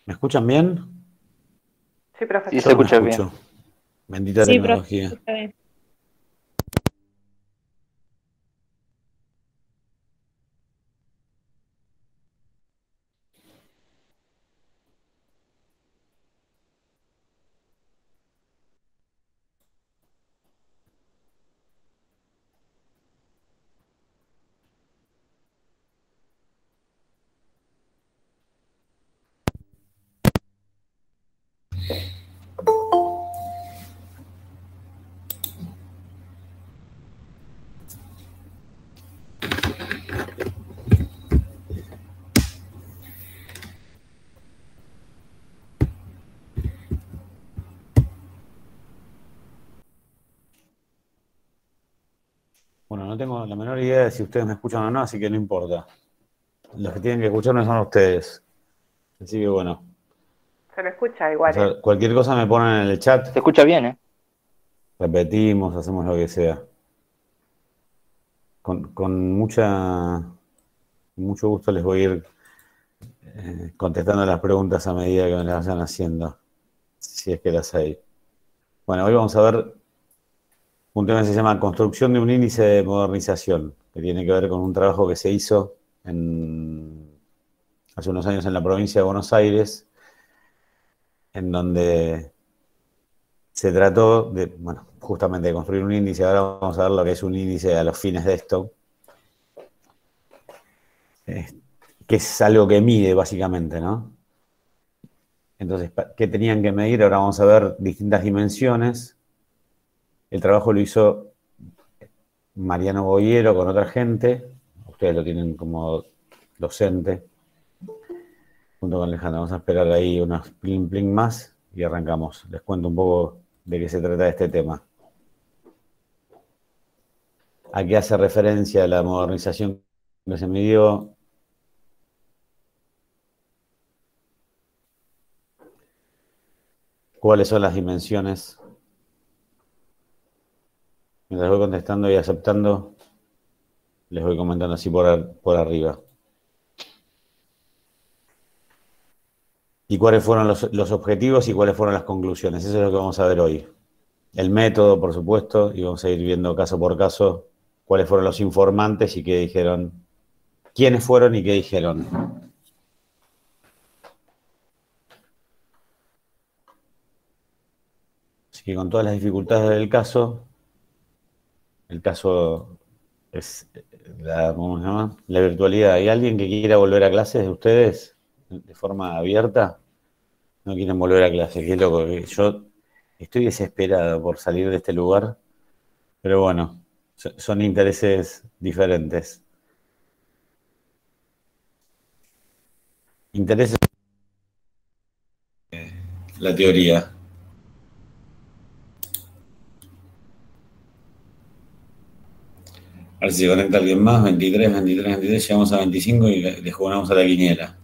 ¿Me escuchan bien? Sí, profe, Sí, se se Yo no me escucha. escucha bien. escucho. Bendita Sí, profe, tecnología. está bien. Bueno, no tengo la menor idea de si ustedes me escuchan o no, así que no importa. Los que tienen que escucharme son ustedes. Así que bueno, Se lo escucha o igual, ¿eh? sea, cualquier cosa me ponen en el chat, Se escucha bien, ¿eh? repetimos, hacemos lo que sea. Con mucho gusto les voy a ir contestando las preguntas a medida que me las vayan haciendo, si es que las hay. Bueno, hoy vamos a ver un tema que se llama construcción de un índice de modernización, que tiene que ver con un trabajo que se hizo hace unos años en la provincia de Buenos Aires, en donde se trató de, bueno, justamente de construir un índice. Ahora vamos a ver lo que es un índice a los fines de esto, eh, que es algo que mide básicamente, ¿no? Entonces, ¿qué tenían que medir? Ahora vamos a ver distintas dimensiones. El trabajo lo hizo Mariano Boyero con otra gente. Ustedes lo tienen como docente, junto con Alejandro. Vamos a esperar ahí unos plin plin más y arrancamos. Les cuento un poco de qué se trata este tema. ¿A qué hace referencia la modernización que se midió? ¿Cuáles son las dimensiones? Mientras voy contestando y aceptando, les voy comentando así por arriba. ¿Y cuáles fueron los objetivos y cuáles fueron las conclusiones? Eso es lo que vamos a ver hoy. El método, por supuesto, y vamos a ir viendo caso por caso cuáles fueron los informantes y qué dijeron, quiénes fueron y qué dijeron. Así que con todas las dificultades del caso, el caso es ¿cómo se llama? La virtualidad. ¿Hay alguien que quiera volver a clases de ustedes de forma abierta? No quieren volver a clases, qué loco. Yo estoy desesperado por salir de este lugar, pero bueno, son intereses diferentes. Intereses, la teoría. A ver si se conecta alguien más. 23, 23, 23. Llegamos a 25 y le jugamos a la quiniela.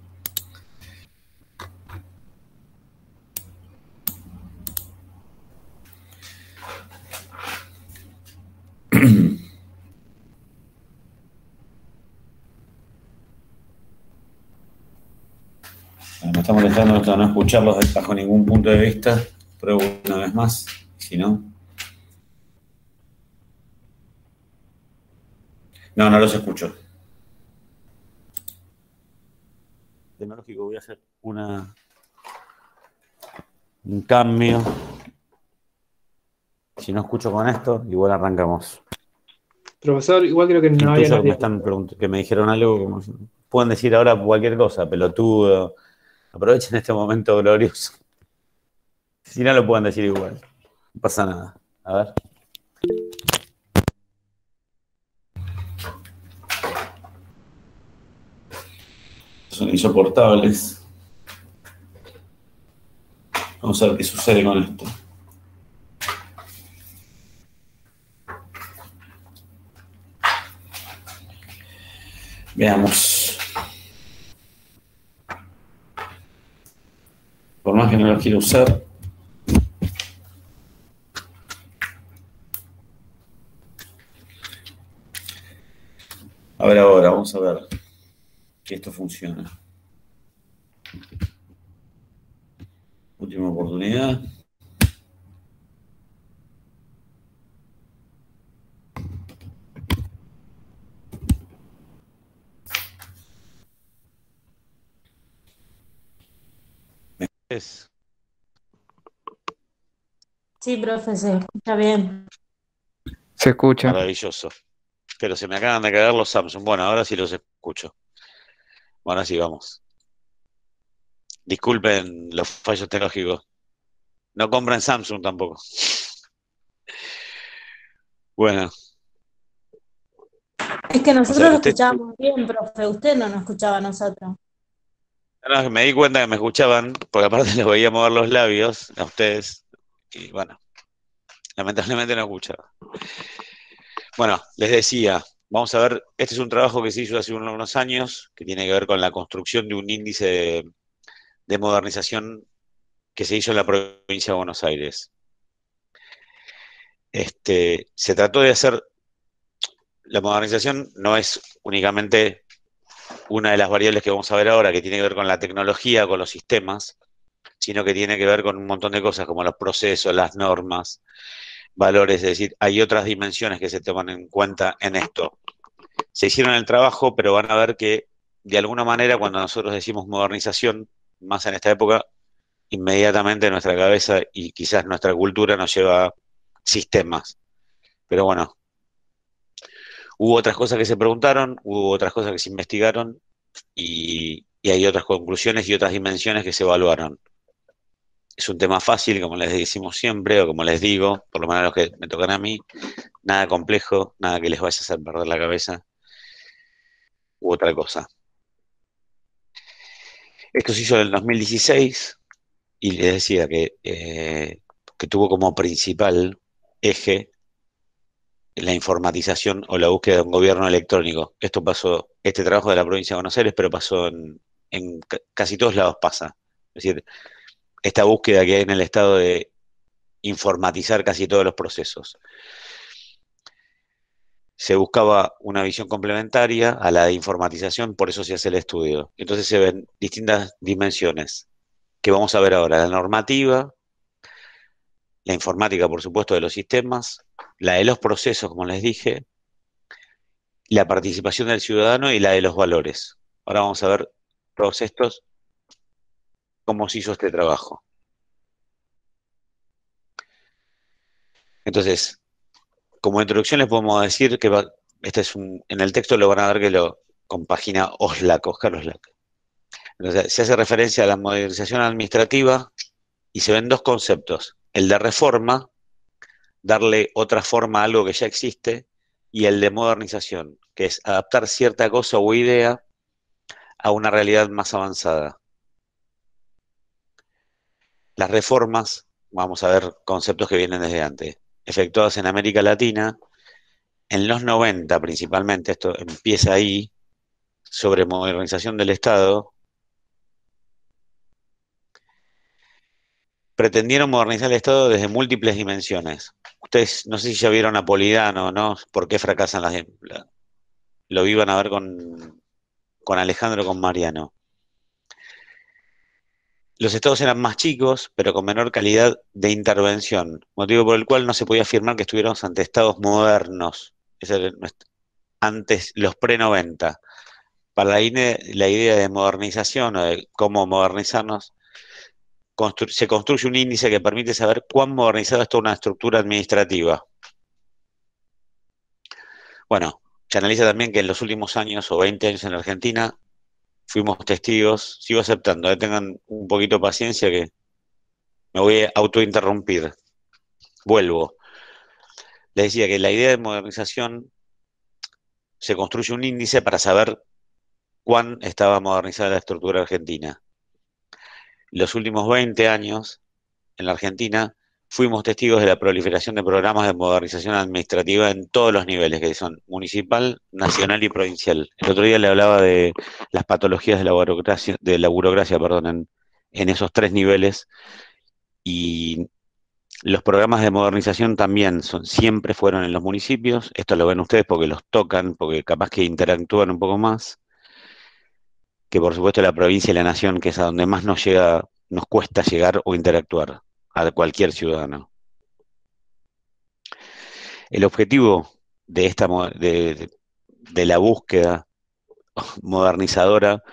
Me está molestando esto de no escucharlos bajo ningún punto de vista. Pruebo una vez más. Si no. No, no los escucho. Tecnológico, voy a hacer un cambio. Si no escucho con esto, igual arrancamos. Profesor, igual creo que no había Intuyo que me nadie. están que me dijeron algo, como pueden decir ahora cualquier cosa, pelotudo. Aprovechen este momento glorioso. Si no lo pueden decir igual. No pasa nada. A ver. Son insoportables. Vamos a ver qué sucede con esto. Veamos. Por más que no los quiera usar. A ver ahora, vamos a ver que esto funciona. Última oportunidad. ¿Me escuchás? Sí, profe, se escucha bien. Se escucha. Maravilloso. Pero se me acaban de caer los Samsung. Bueno, ahora sí los escucho. Bueno, así vamos. Disculpen los fallos tecnológicos. No compren Samsung tampoco. Bueno, Es que o nosotros sea que lo usted, escuchábamos bien, profe. Usted no nos escuchaba a nosotros. no, me di cuenta que me escuchaban, porque aparte les veía mover los labios a ustedes. Y bueno, lamentablemente no escuchaba. Bueno, les decía, vamos a ver, este es un trabajo que se hizo hace unos años, que tiene que ver con la construcción de un índice de modernización que se hizo en la provincia de Buenos Aires. Se trató de hacer, la modernización no es únicamente una de las variables que vamos a ver ahora, que tiene que ver con la tecnología, con los sistemas, sino que tiene que ver con un montón de cosas como los procesos, las normas, valores, es decir, hay otras dimensiones que se toman en cuenta en esto. Se hicieron el trabajo, pero van a ver que de alguna manera cuando nosotros decimos modernización, más en esta época, inmediatamente nuestra cabeza y quizás nuestra cultura nos lleva a sistemas. Pero bueno, hubo otras cosas que se preguntaron, hubo otras cosas que se investigaron y hay otras conclusiones y otras dimensiones que se evaluaron. Es un tema fácil, como les decimos siempre, o como les digo, por lo menos los que me tocan a mí, nada complejo, nada que les vaya a hacer perder la cabeza u otra cosa. Esto se hizo en el 2016 y les decía que tuvo como principal eje la informatización o la búsqueda de un gobierno electrónico. Esto pasó, este trabajo de la provincia de Buenos Aires, pero pasó en casi todos lados pasa. Es decir, esta búsqueda que hay en el Estado de informatizar casi todos los procesos. Se buscaba una visión complementaria a la de informatización, por eso se hace el estudio. Entonces se ven distintas dimensiones que vamos a ver ahora, la normativa, la informática, por supuesto, de los sistemas, la de los procesos, como les dije, la participación del ciudadano y la de los valores. Ahora vamos a ver todos estos, cómo se hizo este trabajo. Entonces, como introducción les podemos decir que en el texto lo van a ver que lo compagina Oscar Oslak. Entonces, se hace referencia a la modernización administrativa y se ven dos conceptos. El de reforma, darle otra forma a algo que ya existe, y el de modernización, que es adaptar cierta cosa o idea a una realidad más avanzada. Las reformas, vamos a ver conceptos que vienen desde antes, efectuadas en América Latina, en los 90 principalmente, esto empieza ahí, sobre modernización del Estado, pretendieron modernizar el Estado desde múltiples dimensiones. Ustedes, no sé si ya vieron a Polidano, ¿no? ¿Por qué fracasan lo iban a ver con Alejandro, con Mariano. Los estados eran más chicos, pero con menor calidad de intervención, motivo por el cual no se podía afirmar que estuviéramos ante estados modernos, antes los pre-90. Para la idea de modernización o de cómo modernizarnos, se construye un índice que permite saber cuán modernizada es toda una estructura administrativa. Bueno, se analiza también que en los últimos años o 20 años en la Argentina fuimos testigos, sigo aceptando, tengan un poquito de paciencia que me voy a autointerrumpir. Vuelvo. Les decía que la idea de modernización se construye un índice para saber cuán estaba modernizada la estructura argentina. Los últimos 20 años en la Argentina fuimos testigos de la proliferación de programas de modernización administrativa en todos los niveles, que son municipal, nacional y provincial. El otro día le hablaba de las patologías de la burocracia, en esos tres niveles, y los programas de modernización también siempre fueron en los municipios. Esto lo ven ustedes porque los tocan, porque capaz que interactúan un poco más, que por supuesto la provincia y la nación, que es a donde más nos llega nos cuesta llegar o interactuar a cualquier ciudadano. El objetivo de de la búsqueda modernizadora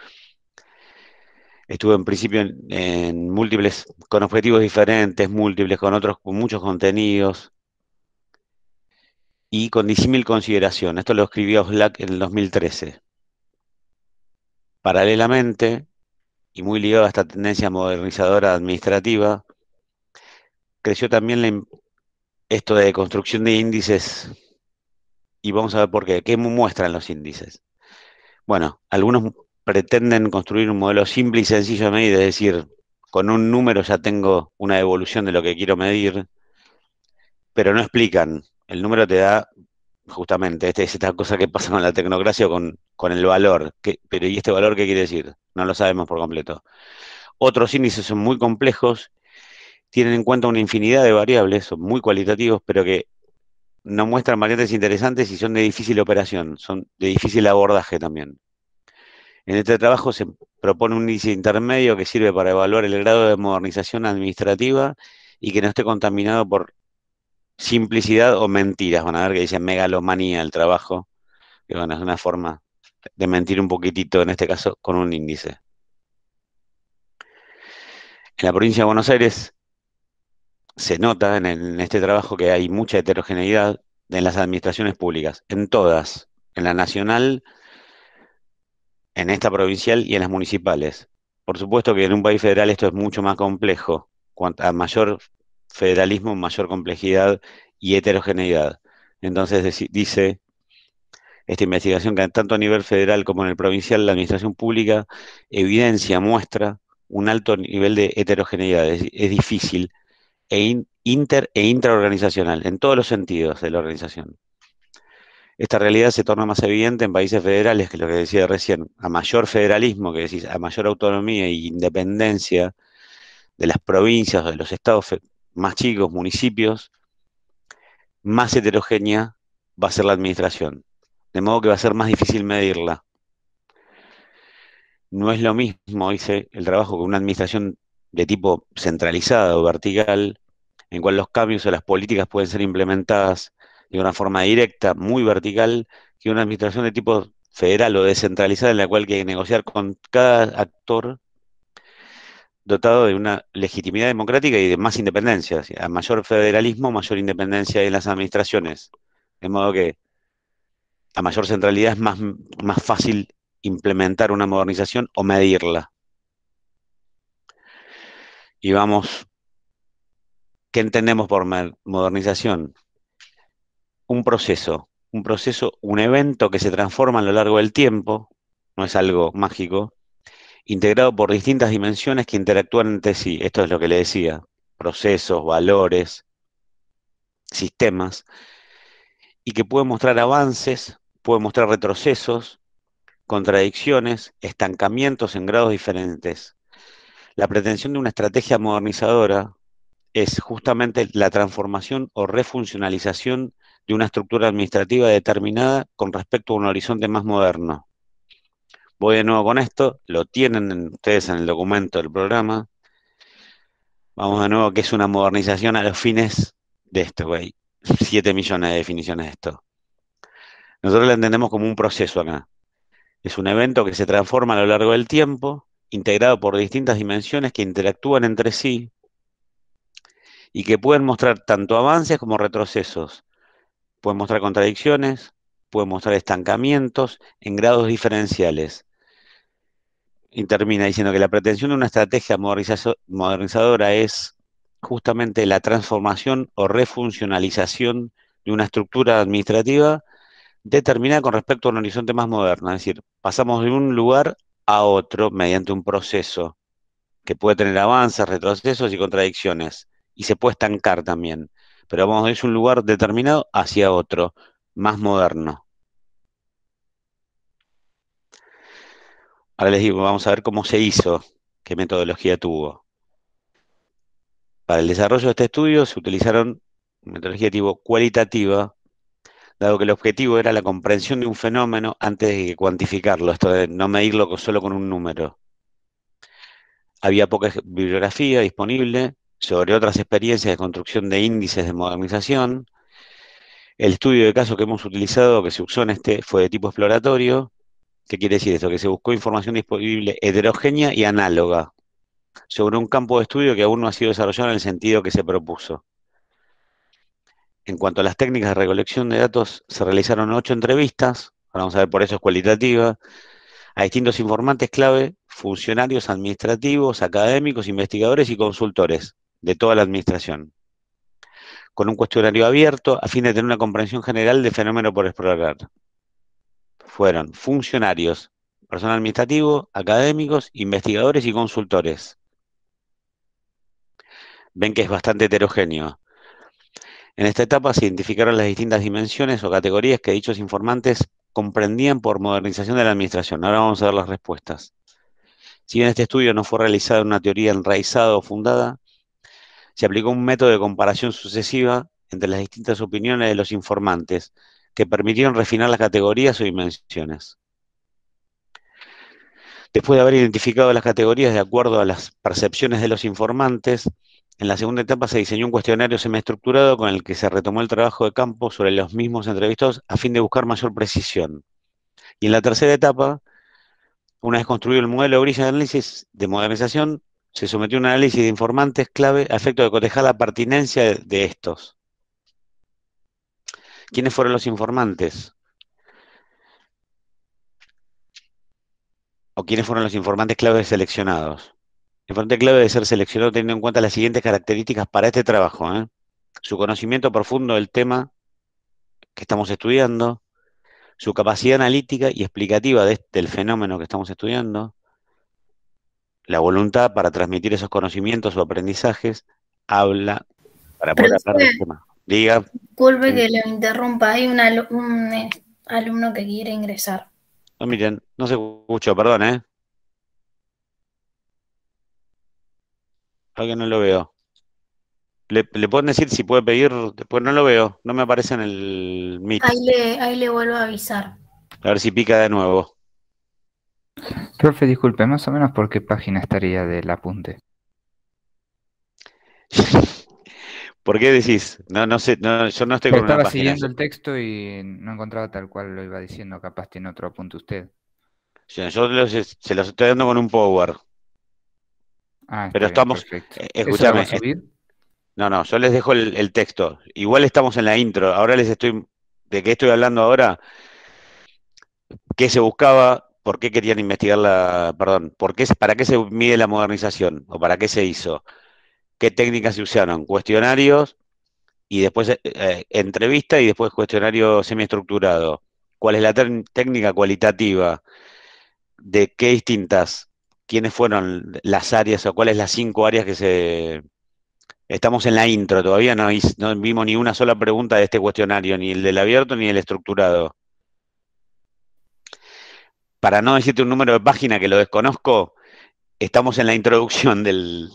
estuvo en principio en múltiples, con objetivos diferentes, múltiples, con otros, con muchos contenidos y con disímil consideración. Esto lo escribió Slack en el 2013. Paralelamente, y muy ligado a esta tendencia modernizadora administrativa, creció también esto de construcción de índices, y vamos a ver por qué. ¿Qué muestran los índices? Bueno, algunos pretenden construir un modelo simple y sencillo de medir, es decir, con un número ya tengo una evolución de lo que quiero medir, pero no explican. El número te da justamente esta cosa que pasa con la tecnocracia o con el valor. Pero ¿y este valor qué quiere decir? No lo sabemos por completo. Otros índices son muy complejos, tienen en cuenta una infinidad de variables, son muy cualitativos, pero que no muestran variantes interesantes y son de difícil operación, son de difícil abordaje también. En este trabajo se propone un índice intermedio que sirve para evaluar el grado de modernización administrativa y que no esté contaminado por simplicidad o mentiras. Van a ver que dice megalomanía el trabajo, que bueno, es una forma de mentir un poquitito, en este caso, con un índice. En la provincia de Buenos Aires se nota en este trabajo que hay mucha heterogeneidad en las administraciones públicas, en todas, en la nacional, en esta provincial y en las municipales. Por supuesto que en un país federal esto es mucho más complejo. Cuanto a mayor federalismo, mayor complejidad y heterogeneidad. Entonces dice esta investigación que tanto a nivel federal como en el provincial, la administración pública muestra un alto nivel de heterogeneidad. Es difícil inter e intraorganizacional, en todos los sentidos de la organización. Esta realidad se torna más evidente en países federales, que es lo que decía recién, a mayor federalismo, que decís, a mayor autonomía e independencia de las provincias o de los estados más chicos, municipios, más heterogénea va a ser la administración. De modo que va a ser más difícil medirla. No es lo mismo, dice, el trabajo con una administración de tipo centralizada o vertical, en cual los cambios o las políticas pueden ser implementadas de una forma directa, muy vertical, que una administración de tipo federal o descentralizada en la cual hay que negociar con cada actor dotado de una legitimidad democrática y de más independencia. A mayor federalismo, mayor independencia en las administraciones. De modo que a mayor centralidad es más fácil implementar una modernización o medirla. Y vamos, ¿qué entendemos por modernización? Un proceso, un evento que se transforma a lo largo del tiempo, no es algo mágico, integrado por distintas dimensiones que interactúan entre sí. Esto es lo que le decía, procesos, valores, sistemas, y que puede mostrar avances, puede mostrar retrocesos, contradicciones, estancamientos en grados diferentes. La pretensión de una estrategia modernizadora es justamente la transformación o refuncionalización de una estructura administrativa determinada con respecto a un horizonte más moderno. Voy de nuevo con esto, lo tienen ustedes en el documento del programa. Vamos de nuevo, que es una modernización a los fines de esto, güey. 7 millones de definiciones de esto. Nosotros la entendemos como un proceso acá. Es un evento que se transforma a lo largo del tiempo, integrado por distintas dimensiones que interactúan entre sí y que pueden mostrar tanto avances como retrocesos. Pueden mostrar contradicciones, pueden mostrar estancamientos en grados diferenciales. Y termina diciendo que la pretensión de una estrategia modernizadora es justamente la transformación o refuncionalización de una estructura administrativa determinada con respecto a un horizonte más moderno. Es decir, pasamos de un lugar a otro mediante un proceso que puede tener avances, retrocesos y contradicciones. Y se puede estancar también. Pero vamos de un lugar determinado hacia otro, más moderno. Ahora les digo, vamos a ver cómo se hizo, qué metodología tuvo. Para el desarrollo de este estudio se utilizaron metodología tipo cualitativa, dado que el objetivo era la comprensión de un fenómeno antes de cuantificarlo, esto de no medirlo solo con un número. había poca bibliografía disponible sobre otras experiencias de construcción de índices de modernización. El estudio de caso que hemos utilizado, que se usó en este, fue de tipo exploratorio. ¿Qué quiere decir esto? Que se buscó información disponible heterogénea y análoga sobre un campo de estudio que aún no ha sido desarrollado en el sentido que se propuso. En cuanto a las técnicas de recolección de datos, se realizaron 8 entrevistas, ahora vamos a ver por eso es cualitativa, a distintos informantes clave, funcionarios administrativos, académicos, investigadores y consultores de toda la administración, con un cuestionario abierto a fin de tener una comprensión general del fenómeno por explorar. Fueron funcionarios, personal administrativo, académicos, investigadores y consultores. Ven que es bastante heterogéneo. En esta etapa se identificaron las distintas dimensiones o categorías que dichos informantes comprendían por modernización de la administración. Ahora vamos a ver las respuestas. Si bien este estudio no fue realizado en una teoría enraizada o fundada, se aplicó un método de comparación sucesiva entre las distintas opiniones de los informantes, que permitieron refinar las categorías o dimensiones. Después de haber identificado las categorías de acuerdo a las percepciones de los informantes, en la segunda etapa se diseñó un cuestionario semiestructurado con el que se retomó el trabajo de campo sobre los mismos entrevistados a fin de buscar mayor precisión. Y en la tercera etapa, una vez construido el modelo de grilla de análisis de modernización, se sometió a un análisis de informantes clave a efecto de cotejar la pertinencia de estos. ¿Quiénes fueron los informantes? ¿O quiénes fueron los informantes clave seleccionados? El informante clave debe ser seleccionado teniendo en cuenta las siguientes características para este trabajo, ¿eh? Su conocimiento profundo del tema que estamos estudiando, su capacidad analítica y explicativa del fenómeno que estamos estudiando, la voluntad para transmitir esos conocimientos o aprendizajes, habla para poder hablar del Profe, tema. Diga. disculpe que lo interrumpa. Hay un alumno que quiere ingresar. No, miren, no se escuchó, perdón, ¿eh? Alguien no lo veo. ¿Le pueden decir si puede pedir? Después no lo veo, no me aparece en el Meet. Ahí le vuelvo a avisar. A ver si pica de nuevo. Profe, disculpe, más o menos por qué página estaría del apunte. ¿Por qué decís? No sé, yo no estoy con una Estaba página. siguiendo el texto y no encontraba tal cual lo iba diciendo. Capaz tiene otro apunte usted. Yo se los estoy dando con un Power. Ah, Pero está bien, estamos, perfecto. escúchame, ¿Eso lo va a subir? no, yo les dejo el texto. Igual estamos en la intro. Ahora ¿de qué estoy hablando ahora? ¿Qué se buscaba? ¿Por qué querían investigar perdón, para qué se mide la modernización? ¿O para qué se hizo? ¿Qué técnicas se usaron? Cuestionarios y después entrevista y después cuestionario semiestructurado. ¿Cuál es la técnica cualitativa? ¿De qué distintas? ¿Quiénes fueron las áreas o cuáles las 5 áreas que se... Estamos en la intro, todavía no vimos ni una sola pregunta de este cuestionario, ni el del abierto ni el estructurado. Para no decirte un número de página que lo desconozco, estamos en la introducción del...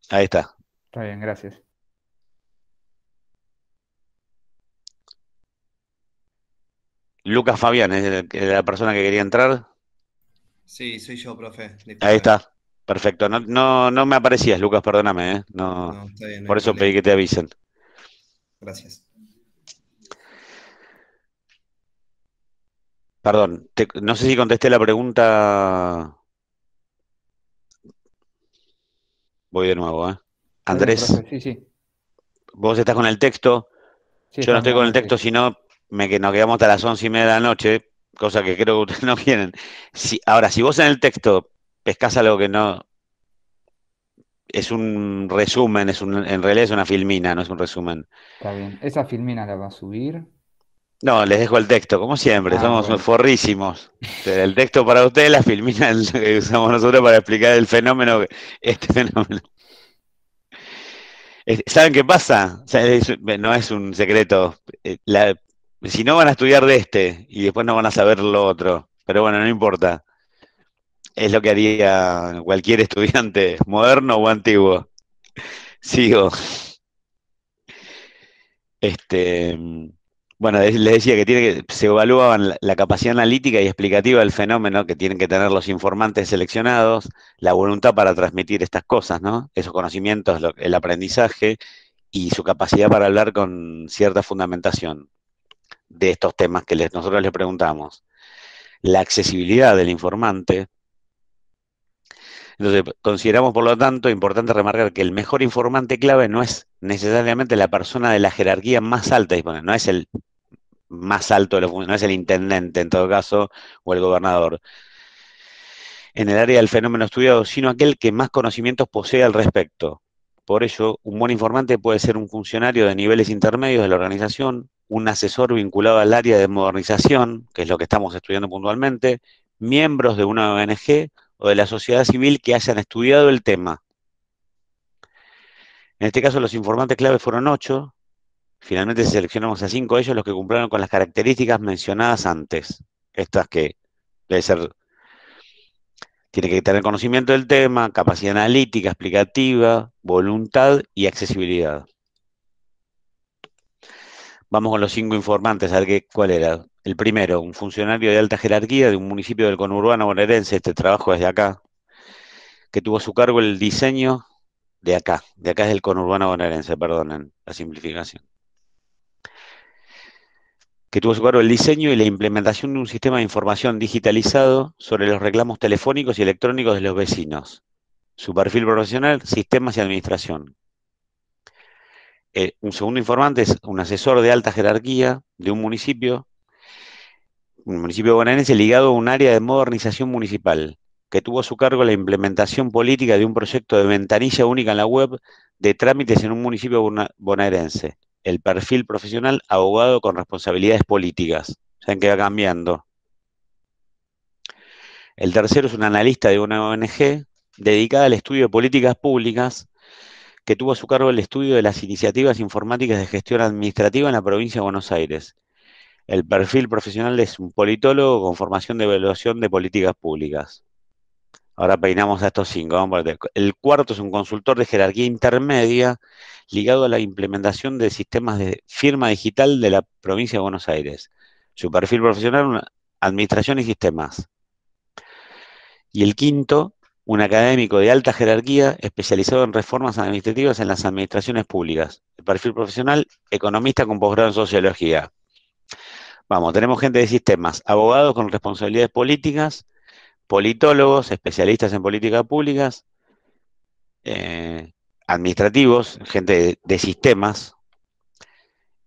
Ahí está. Está bien, gracias. Lucas Fabián, ¿es la persona que quería entrar? Sí, soy yo, profe. Disculpe. Ahí está. Perfecto. No me aparecías, Lucas, perdóname, ¿eh? No, está bien, no Por hay eso pedí problema. que te avisen. Gracias. Perdón, no sé si contesté la pregunta. Voy de nuevo, ¿eh? Está bien, Andrés, profe, sí. vos estás con el texto. Sí, Yo no estaba estoy con el mirando texto, texto. sino nos quedamos hasta las 11:30 de la noche, cosa que creo que ustedes no quieren. Ahora, si vos en el texto pescás algo que no... Es un resumen, en realidad es una filmina, no es un resumen. Está bien. ¿Esa filmina la va a subir? No, les dejo el texto, como siempre, Ah, somos bueno. forrísimos. El texto para ustedes, la filmina es lo que usamos nosotros para explicar el fenómeno, este fenómeno. ¿Saben qué pasa? O sea, no es un secreto. Si no van a estudiar de este y después no van a saber lo otro, pero bueno, no importa. Es lo que haría cualquier estudiante, moderno o antiguo. Sigo. Bueno, Bueno, les decía que, se evaluaban la capacidad analítica y explicativa del fenómeno que tienen que tener los informantes seleccionados, la voluntad para transmitir estas cosas, ¿no? Esos conocimientos, el aprendizaje y su capacidad para hablar con cierta fundamentación de estos temas que nosotros les preguntamos. La accesibilidad del informante. Entonces, consideramos, por lo tanto, importante remarcar que el mejor informante clave no es necesariamente la persona de la jerarquía más alta disponible, no es el más alto de los funcionarios, no es el intendente en todo caso, o el gobernador, en el área del fenómeno estudiado, sino aquel que más conocimientos posee al respecto. Por ello, un buen informante puede ser un funcionario de niveles intermedios de la organización, un asesor vinculado al área de modernización, que es lo que estamos estudiando puntualmente, miembros de una ONG o de la sociedad civil que hayan estudiado el tema. En este caso, los informantes clave fueron 8. Finalmente seleccionamos a 5 de ellos, los que cumplieron con las características mencionadas antes. Estas que debe ser, tiene que tener conocimiento del tema, capacidad analítica, explicativa, voluntad y accesibilidad. Vamos con los 5 informantes, a ver cuál era. El primero, un funcionario de alta jerarquía de un municipio del conurbano bonaerense, este trabajo es de acá, que tuvo a su cargo el diseño de acá es del conurbano bonaerense, perdonen la simplificación. Que tuvo a su cargo el diseño y la implementación de un sistema de información digitalizado sobre los reclamos telefónicos y electrónicos de los vecinos. Su perfil profesional, sistemas y administración. Un segundo informante es un asesor de alta jerarquía de un municipio bonaerense ligado a un área de modernización municipal, que tuvo a su cargo la implementación política de un proyecto de ventanilla única en la web de trámites en un municipio bonaerense. El perfil profesional, abogado con responsabilidades políticas. Saben que va cambiando. El tercero es un analista de una ONG dedicada al estudio de políticas públicas, que tuvo a su cargo el estudio de las iniciativas informáticas de gestión administrativa en la provincia de Buenos Aires. El perfil profesional es un politólogo con formación de evaluación de políticas públicas. Ahora peinamos a estos 5. El cuarto es un consultor de jerarquía intermedia ligado a la implementación de sistemas de firma digital de la provincia de Buenos Aires. Su perfil profesional, administración y sistemas. Y el quinto, un académico de alta jerarquía especializado en reformas administrativas en las administraciones públicas. El perfil profesional, economista con posgrado en sociología. Vamos, tenemos gente de sistemas, abogados con responsabilidades políticas, politólogos, especialistas en políticas públicas, administrativos, gente de sistemas,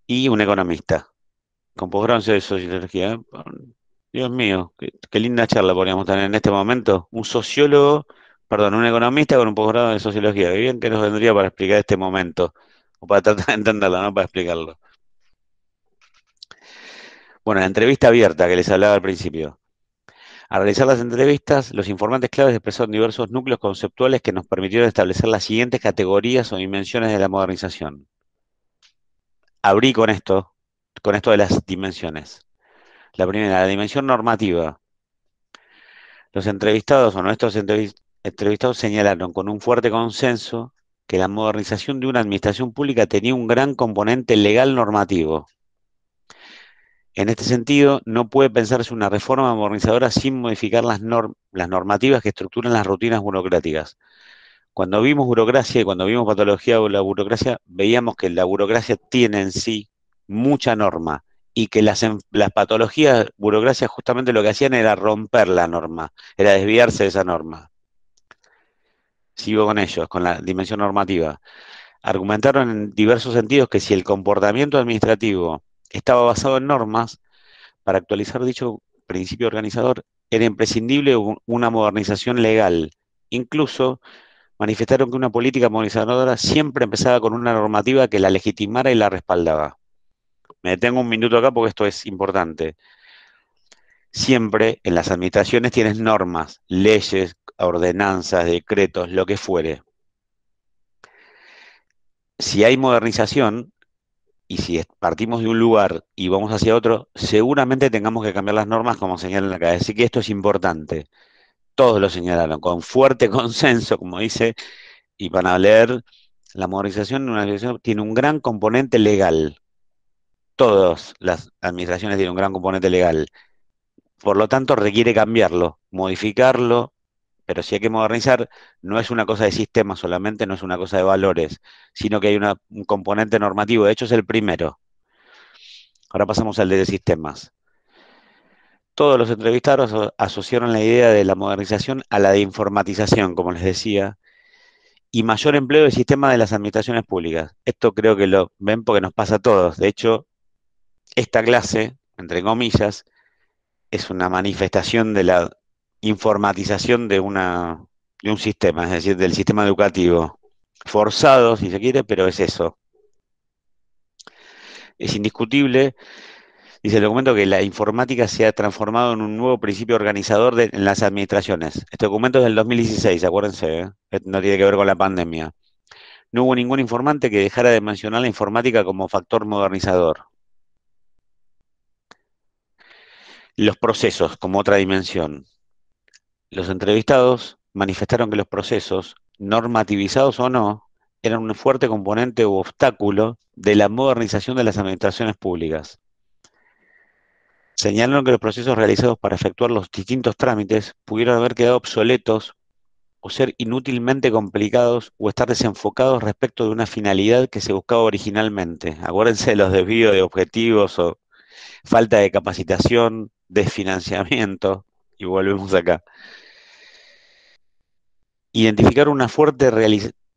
y un economista, con posgrado en sociología. Dios mío, qué linda charla podríamos tener en este momento. Un economista con un posgrado en sociología. Qué bien que nos vendría para explicar este momento, o para tratar de entenderlo, no para explicarlo. Bueno, la entrevista abierta que les hablaba al principio. Al realizar las entrevistas, los informantes claves expresaron diversos núcleos conceptuales que nos permitieron establecer las siguientes categorías o dimensiones de la modernización. Abrí con esto de las dimensiones. La primera, la dimensión normativa. Los entrevistados o nuestros entrevistados señalaron con un fuerte consenso que la modernización de una administración pública tenía un gran componente legal normativo. En este sentido, no puede pensarse una reforma modernizadora sin modificar las normativas que estructuran las rutinas burocráticas. Cuando vimos burocracia y cuando vimos patología o la burocracia, veíamos que la burocracia tiene en sí mucha norma y que las patologías burocracia justamente lo que hacían era romper la norma, era desviarse de esa norma. Sigo con ellos, con la dimensión normativa. Argumentaron en diversos sentidos que si el comportamiento administrativo estaba basado en normas, para actualizar dicho principio organizador era imprescindible una modernización legal. Incluso manifestaron que una política modernizadora siempre empezaba con una normativa que la legitimara y la respaldaba. Me detengo un minuto acá porque esto es importante. Siempre en las administraciones tienes normas, leyes, ordenanzas, decretos, lo que fuere. Si hay modernización, y si partimos de un lugar y vamos hacia otro, seguramente tengamos que cambiar las normas como señalan acá. Así que esto es importante. Todos lo señalaron, con fuerte consenso, como dice, y van a leer, la modernización de una organización tiene un gran componente legal. Todas las administraciones tienen un gran componente legal. Por lo tanto, requiere cambiarlo, modificarlo, pero si hay que modernizar, no es una cosa de sistema solamente, no es una cosa de valores, sino que hay un componente normativo. De hecho, es el primero. Ahora pasamos al de sistemas. Todos los entrevistados asociaron la idea de la modernización a la de informatización, como les decía, y mayor empleo del sistema de las administraciones públicas. Esto creo que lo ven porque nos pasa a todos. De hecho, esta clase, entre comillas, es una manifestación de la informatización de un sistema, es decir, del sistema educativo. Forzado, si se quiere, pero es eso. Es indiscutible, dice el documento, que la informática se ha transformado en un nuevo principio organizador en las administraciones. Este documento es del 2016, acuérdense, no tiene que ver con la pandemia. No hubo ningún informante que dejara de mencionar la informática como factor modernizador. Los procesos, como otra dimensión. Los entrevistados manifestaron que los procesos, normativizados o no, eran un fuerte componente u obstáculo de la modernización de las administraciones públicas. Señalaron que los procesos realizados para efectuar los distintos trámites pudieron haber quedado obsoletos o ser inútilmente complicados o estar desenfocados respecto de una finalidad que se buscaba originalmente. Acuérdense de los desvíos de objetivos o falta de capacitación, desfinanciamiento, y volvemos acá. Identificar una fuerte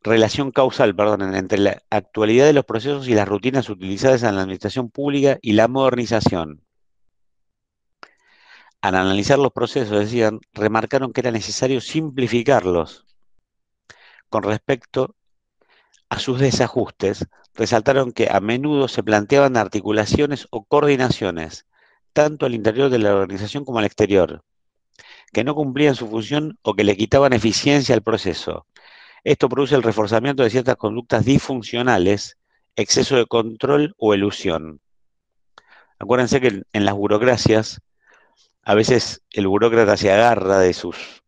relación causal, entre la actualidad de los procesos y las rutinas utilizadas en la administración pública y la modernización. Al analizar los procesos, decían, remarcaron que era necesario simplificarlos. Con respecto a sus desajustes, resaltaron que a menudo se planteaban articulaciones o coordinaciones, tanto al interior de la organización como al exterior, que no cumplían su función o que le quitaban eficiencia al proceso. Esto produce el reforzamiento de ciertas conductas disfuncionales, exceso de control o elusión. Acuérdense que en las burocracias, a veces el burócrata se agarra de sus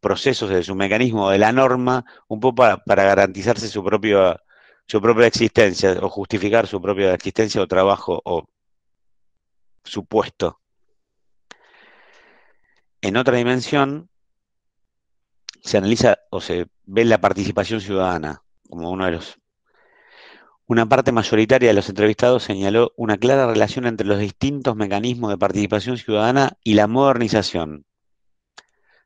procesos, de su mecanismo, de la norma, un poco para garantizarse su propia existencia, o justificar su propia existencia o trabajo, o su puesto. En otra dimensión, se analiza o se ve la participación ciudadana como una parte mayoritaria de los entrevistados señaló una clara relación entre los distintos mecanismos de participación ciudadana y la modernización.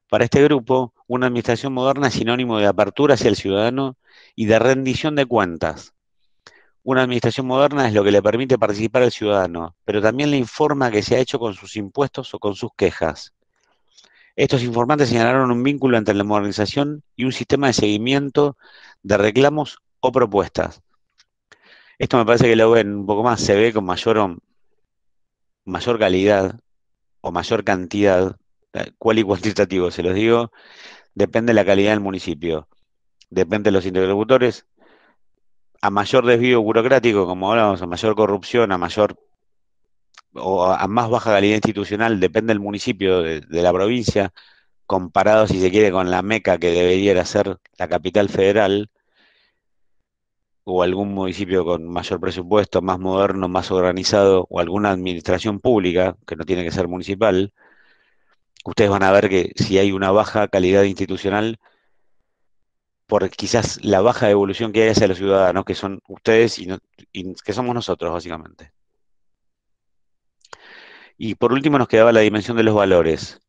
Para este grupo, una administración moderna es sinónimo de apertura hacia el ciudadano y de rendición de cuentas. Una administración moderna es lo que le permite participar al ciudadano, pero también le informa qué se ha hecho con sus impuestos o con sus quejas. Estos informantes señalaron un vínculo entre la modernización y un sistema de seguimiento de reclamos o propuestas. Esto me parece que lo ven un poco más, se ve con mayor calidad o mayor cantidad, cual y cuantitativo, se los digo, depende de la calidad del municipio, depende de los interlocutores. A mayor desvío burocrático, como hablamos, a mayor corrupción, a más baja calidad institucional, depende del municipio de la provincia, comparado, si se quiere, con la meca que debería ser la capital federal, o algún municipio con mayor presupuesto, más moderno, más organizado, o alguna administración pública, que no tiene que ser municipal, ustedes van a ver que si hay una baja calidad institucional, por quizás la baja evolución que hay hacia los ciudadanos, que son ustedes y que somos nosotros, básicamente. Y por último nos quedaba la dimensión de los valores.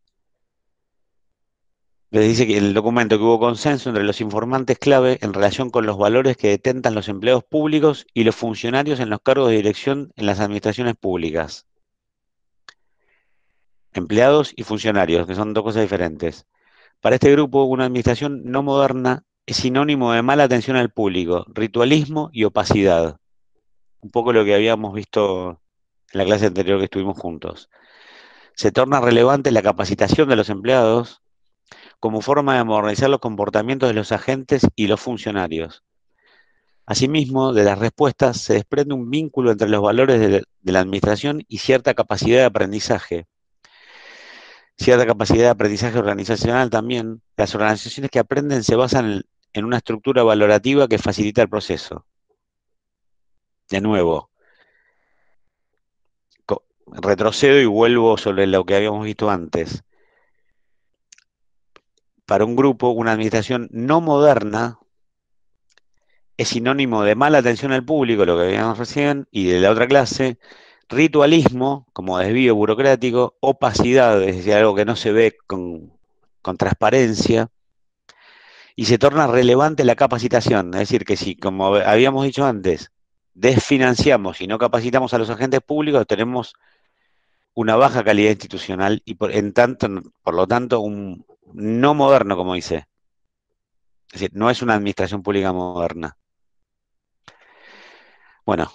Les dice que en el documento que hubo consenso entre los informantes clave en relación con los valores que detentan los empleados públicos y los funcionarios en los cargos de dirección en las administraciones públicas. Empleados y funcionarios, que son dos cosas diferentes. Para este grupo, una administración no moderna es sinónimo de mala atención al público, ritualismo y opacidad. Un poco lo que habíamos visto en la clase anterior que estuvimos juntos. Se torna relevante la capacitación de los empleados como forma de modernizar los comportamientos de los agentes y los funcionarios. Asimismo, de las respuestas se desprende un vínculo entre los valores de la administración y cierta capacidad de aprendizaje. Cierta capacidad de aprendizaje organizacional también. Las organizaciones que aprenden se basan en una estructura valorativa que facilita el proceso. De nuevo, retrocedo y vuelvo sobre lo que habíamos visto antes. Para un grupo, una administración no moderna es sinónimo de mala atención al público, lo que veíamos recién, y de la otra clase, ritualismo, como desvío burocrático, opacidad, es decir, algo que no se ve con transparencia, y se torna relevante la capacitación. Es decir, que si, como habíamos dicho antes, desfinanciamos y no capacitamos a los agentes públicos, tenemos una baja calidad institucional y por lo tanto, un no moderno, como dice. Es decir, no es una administración pública moderna. Bueno,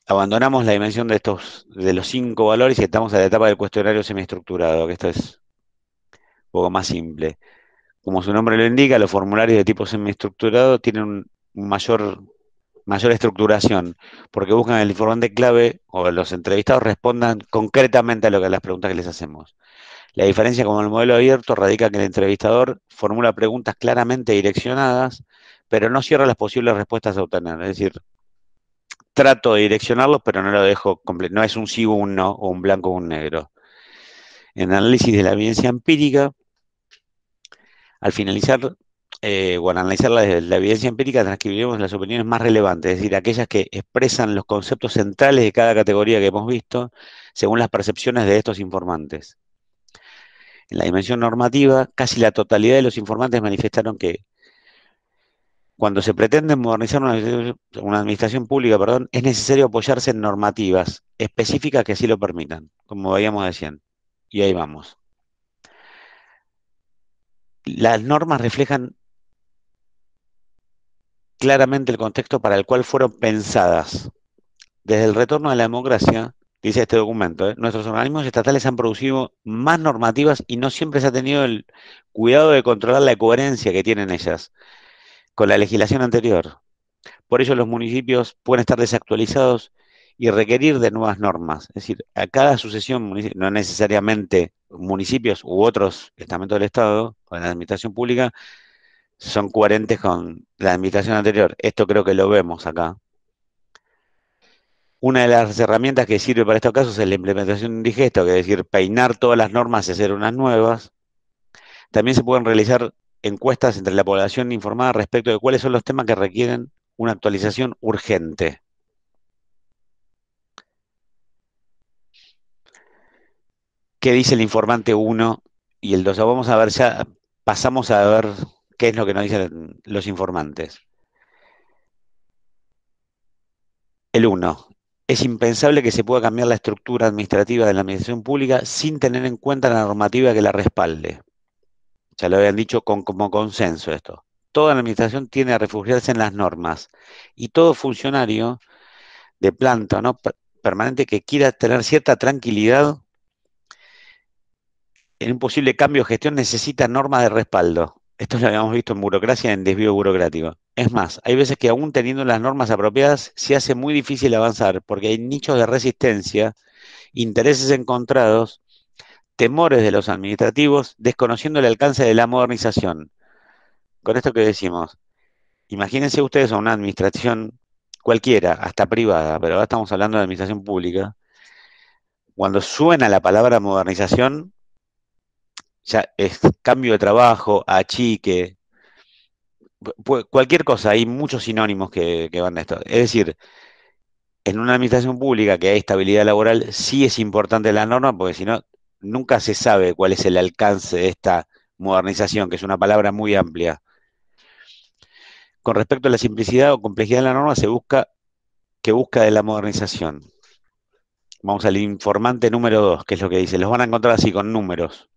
abandonamos la dimensión de los 5 valores y estamos a la etapa del cuestionario semiestructurado, que esto es un poco más simple. Como su nombre lo indica, los formularios de tipo semiestructurado tienen mayor estructuración, porque buscan el informante clave o los entrevistados respondan concretamente a las preguntas que les hacemos. La diferencia con el modelo abierto radica en que el entrevistador formula preguntas claramente direccionadas, pero no cierra las posibles respuestas a obtener. Es decir, trato de direccionarlos, pero no lo dejo completo. No es un sí o un no, o un blanco o un negro. En análisis de la evidencia empírica, al finalizar o al analizar la evidencia empírica, transcribiremos las opiniones más relevantes, es decir, aquellas que expresan los conceptos centrales de cada categoría que hemos visto, según las percepciones de estos informantes. En la dimensión normativa, casi la totalidad de los informantes manifestaron que cuando se pretende modernizar una administración pública, es necesario apoyarse en normativas específicas que así lo permitan, como veíamos recién. Y ahí vamos. Las normas reflejan claramente el contexto para el cual fueron pensadas. Desde el retorno a la democracia, dice este documento, nuestros organismos estatales han producido más normativas y no siempre se ha tenido el cuidado de controlar la coherencia que tienen ellas con la legislación anterior. Por ello los municipios pueden estar desactualizados y requerir de nuevas normas. Es decir, a cada sucesión, no necesariamente municipios u otros estamentos del Estado o de la administración pública son coherentes con la administración anterior. Esto creo que lo vemos acá. Una de las herramientas que sirve para estos casos es la implementación indigesta, que es decir, peinar todas las normas y hacer unas nuevas. También se pueden realizar encuestas entre la población informada respecto de cuáles son los temas que requieren una actualización urgente. ¿Qué dice el informante 1 y el 2? Vamos a ver ya, pasamos a ver qué es lo que nos dicen los informantes. El 1. Es impensable que se pueda cambiar la estructura administrativa de la administración pública sin tener en cuenta la normativa que la respalde. Ya lo habían dicho como consenso esto. Toda la administración tiende a refugiarse en las normas y todo funcionario de planta, ¿no?, permanente que quiera tener cierta tranquilidad en un posible cambio de gestión necesita normas de respaldo. Esto lo habíamos visto en burocracia, en desvío burocrático. Es más, hay veces que aún teniendo las normas apropiadas se hace muy difícil avanzar porque hay nichos de resistencia, intereses encontrados, temores de los administrativos, desconociendo el alcance de la modernización. Con esto que decimos, imagínense ustedes a una administración cualquiera, hasta privada, pero ahora estamos hablando de administración pública. Cuando suena la palabra modernización, ya es cambio de trabajo, achique, cualquier cosa, hay muchos sinónimos que van de esto. Es decir, en una administración pública que hay estabilidad laboral, sí es importante la norma, porque si no, nunca se sabe cuál es el alcance de esta modernización, que es una palabra muy amplia. Con respecto a la simplicidad o complejidad de la norma, se busca de la modernización. Vamos al informante número 2, que es lo que dice. Los van a encontrar así, con números.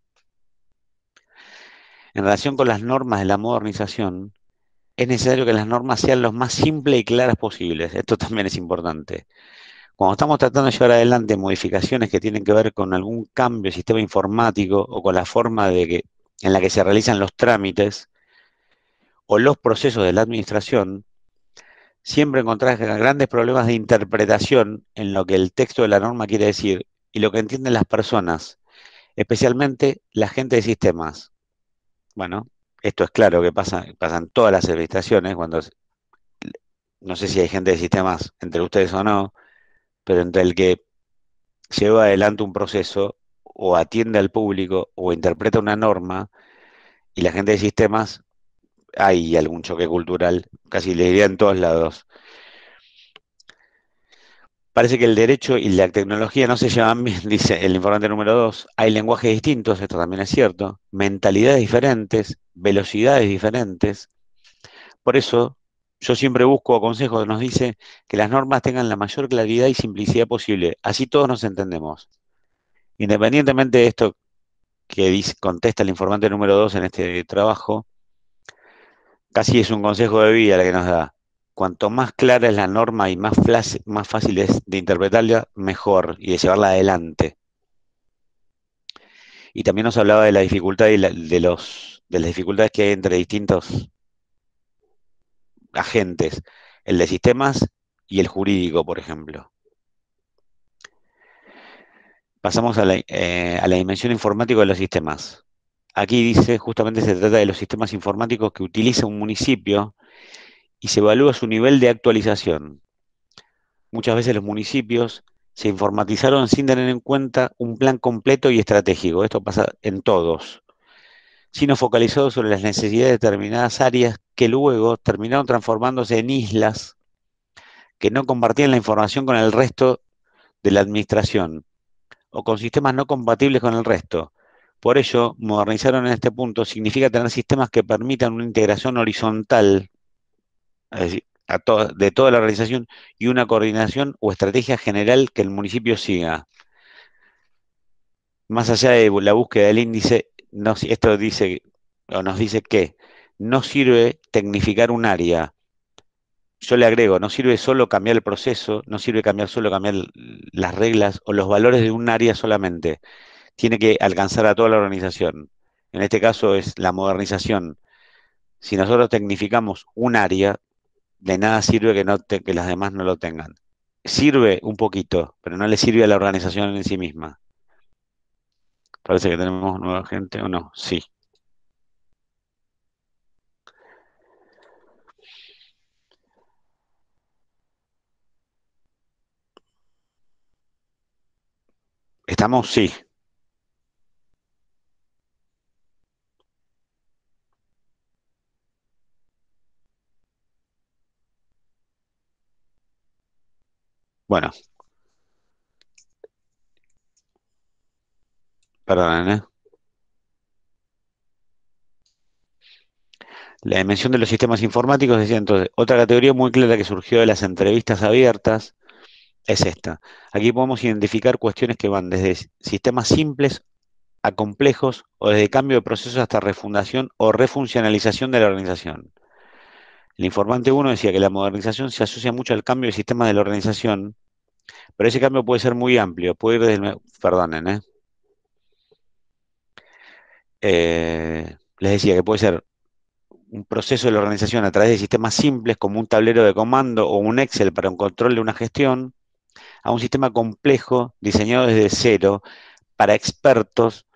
En relación con las normas de la modernización, es necesario que las normas sean lo más simples y claras posibles. Esto también es importante. Cuando estamos tratando de llevar adelante modificaciones que tienen que ver con algún cambio de sistema informático o con la forma en la que se realizan los trámites o los procesos de la administración, siempre encontrás grandes problemas de interpretación en lo que el texto de la norma quiere decir y lo que entienden las personas, especialmente la gente de sistemas. Bueno, esto es claro que pasa en todas las administraciones, no sé si hay gente de sistemas entre ustedes o no, pero entre el que lleva adelante un proceso o atiende al público o interpreta una norma y la gente de sistemas, hay algún choque cultural, casi le diría en todos lados. Parece que el derecho y la tecnología no se llevan bien, dice el informante número 2. Hay lenguajes distintos, esto también es cierto, mentalidades diferentes, velocidades diferentes. Por eso, yo siempre busco consejos, nos dice que las normas tengan la mayor claridad y simplicidad posible, así todos nos entendemos. Independientemente de esto que dice, contesta el informante número 2 en este trabajo, casi es un consejo de vida el que nos da. Cuanto más clara es la norma y más fácil es de interpretarla, mejor, y de llevarla adelante. Y también nos hablaba de la dificultad y de las dificultades que hay entre distintos agentes, el de sistemas y el jurídico, por ejemplo. Pasamos a la dimensión informática de los sistemas. Aquí dice, justamente se trata de los sistemas informáticos que utiliza un municipio y se evalúa su nivel de actualización. Muchas veces los municipios se informatizaron sin tener en cuenta un plan completo y estratégico. Esto pasa en todos, sino focalizado sobre las necesidades de determinadas áreas que luego terminaron transformándose en islas que no compartían la información con el resto de la administración o con sistemas no compatibles con el resto. Por ello, modernizaron en este punto significa tener sistemas que permitan una integración horizontal, es decir, de toda la organización y una coordinación o estrategia general que el municipio siga. Más allá de la búsqueda del índice, esto dice, o nos dice que no sirve tecnificar un área. Yo le agrego, no sirve solo cambiar el proceso, no sirve solo cambiar las reglas o los valores de un área solamente. Tiene que alcanzar a toda la organización. En este caso es la modernización. Si nosotros tecnificamos un área, de nada sirve que las demás no lo tengan. Sirve un poquito, pero no le sirve a la organización en sí misma. Parece que tenemos nueva gente, ¿o no? Sí. ¿Estamos? Sí. Bueno. Perdonen, ¿eh? La dimensión de los sistemas informáticos, decía entonces, otra categoría muy clara que surgió de las entrevistas abiertas es esta. Aquí podemos identificar cuestiones que van desde sistemas simples a complejos o desde cambio de procesos hasta refundación o refuncionalización de la organización. El informante 1 decía que la modernización se asocia mucho al cambio de sistema de la organización, pero ese cambio puede ser muy amplio, puede ir desde, perdonen, les decía que puede ser un proceso de la organización a través de sistemas simples como un tablero de comando o un Excel para un control de una gestión, a un sistema complejo diseñado desde cero para expertos